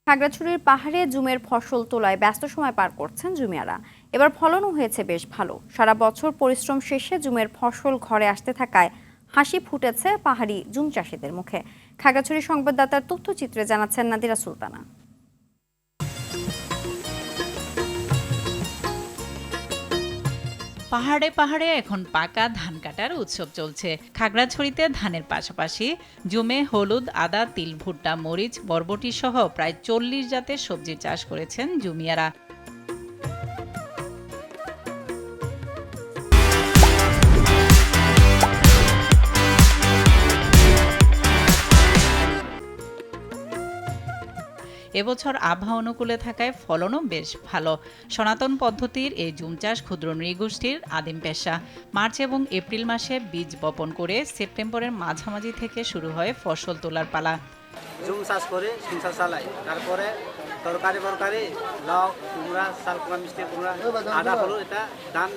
খাগড়াছড়ির পাহাড়ে জুমের ফসল তোলায় ব্যস্ত সময় পার করছেন জুমিয়ারা। এবার ফলনও হয়েছে বেশ ভালো। সারা বছর পরিশ্রম শেষে জুমের ফসল ঘরে আসতে থাকায় হাসি ফুটেছে পাহাড়ি জুম চাষিদের মুখে। খাগড়াছড়ি সংবাদদাতার তথ্যচিত্রে জানাচ্ছেন নাদিরা সুলতানা। পাহাড়ে পাহাড়ে এখন পাকা ধান কাটার উৎসব চলছে। খাগড়াছড়িতে ধানের পাশাপাশি জুমে হলুদ, আদা, তিল, ভুট্টা, মরিচ, বরবটি সহ প্রায় 40 জাতের সবজি চাষ করেছেন জুমিয়ারা। এবছর আবহাওয়া অনুকূলে থাকায় ফলনও বেশ ভালো। সনাতন পদ্ধতির এই জুম চাষ ক্ষুদ্র নৃগোষ্ঠীর আদিম পেশা। মার্চ এবং এপ্রিল মাসে বীজ বপন করে সেপ্টেম্বরের মাঝামাঝি থেকে শুরু হয় ফসল তোলার পালা। জুম চাষ করে সংসার চালাই, তারপরে তরকারি লাউ, কুমড়া, শাল কুমড়া, মিষ্টি কুমড়া, আদা, হলুদ, এটা ধান,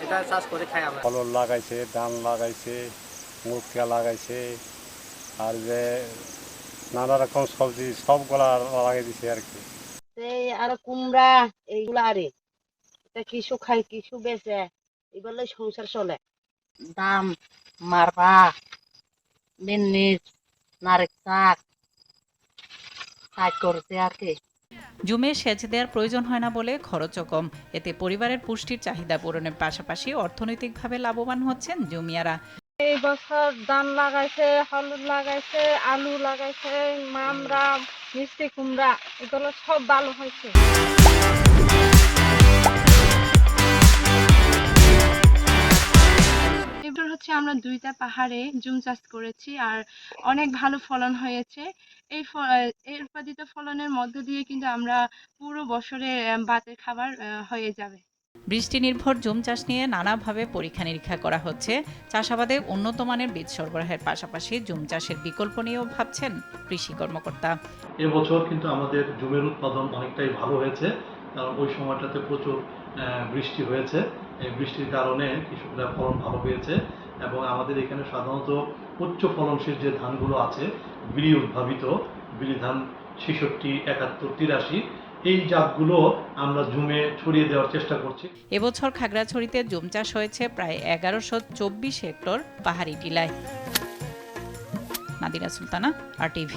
এটা চাষ করে খাই আমরা। ফলন লাগাইছে, ধান লাগাইছে, মুরগা লাগাইছে, আর যে নানা রকম সবজি সবগুলা লাগাই দিছে আর কি। এই আর কুমড়া এইগুলা আরে এটা কিছু খাই কিছু বেচে এগুলো সংসার চলে। দাম মারবা মিনিট নারেক শাক কাজ করছে আর কি। জুমে সেচ দেওয়ার প্রয়োজন হয় না বলে খরচও কম। এতে পরিবারের পুষ্টির চাহিদা পূরণের পাশাপাশি অর্থনৈতিকভাবে লাভবান হচ্ছেন জুমিয়ারা। এই বছর ধান লাগাইছে, হলুদ লাগাইছে, আলু লাগাইছে, মামরা, মিষ্টি কুমড়া, এগুলো সব ভালো হয়েছে। এবার আমরা 2টা পাহাড়ে জুম চাষ করেছি আর অনেক ভালো ফলন হয়েছে। এই উৎপাদিত ফলনের মধ্য দিয়ে কিন্তু আমরা পুরো বছরে ভাতের খাবার হয়ে যাবে। বৃষ্টি নির্ভর জুম চাষ নিয়ে নানাভাবে পরীক্ষা নিরীক্ষা করা হচ্ছে। চাষাবাদে উন্নত মানের বীজ সরবরাহের পাশাপাশি জুম চাষের বিকল্প নিয়েও ভাবছেন কৃষি কর্মকর্তা। এবছর কিন্তু আমাদের জুমের উৎপাদন অনেকটাই ভালো হয়েছে, কারণ ওই সময়টাতে প্রচুর বৃষ্টি হয়েছে। এই বৃষ্টির কারণে কৃষকরা ফলন ভালো পেয়েছে এবং আমাদের এখানে সাধারণত উচ্চ ফলনশীল যে ধানগুলো আছে, বিড়ি উদ্ভাবিত বিড়ি ধান 66, 71, 83, এই জাতগুলো আমরা জুমে ছড়িয়ে দেওয়ার চেষ্টা করছি। এবছর খাগড়াছড়িতে জুম চাষ হয়েছে প্রায় 1124 হেক্টর পাহাড়ি টিলায়। নাদিরা সুলতানা, RTV।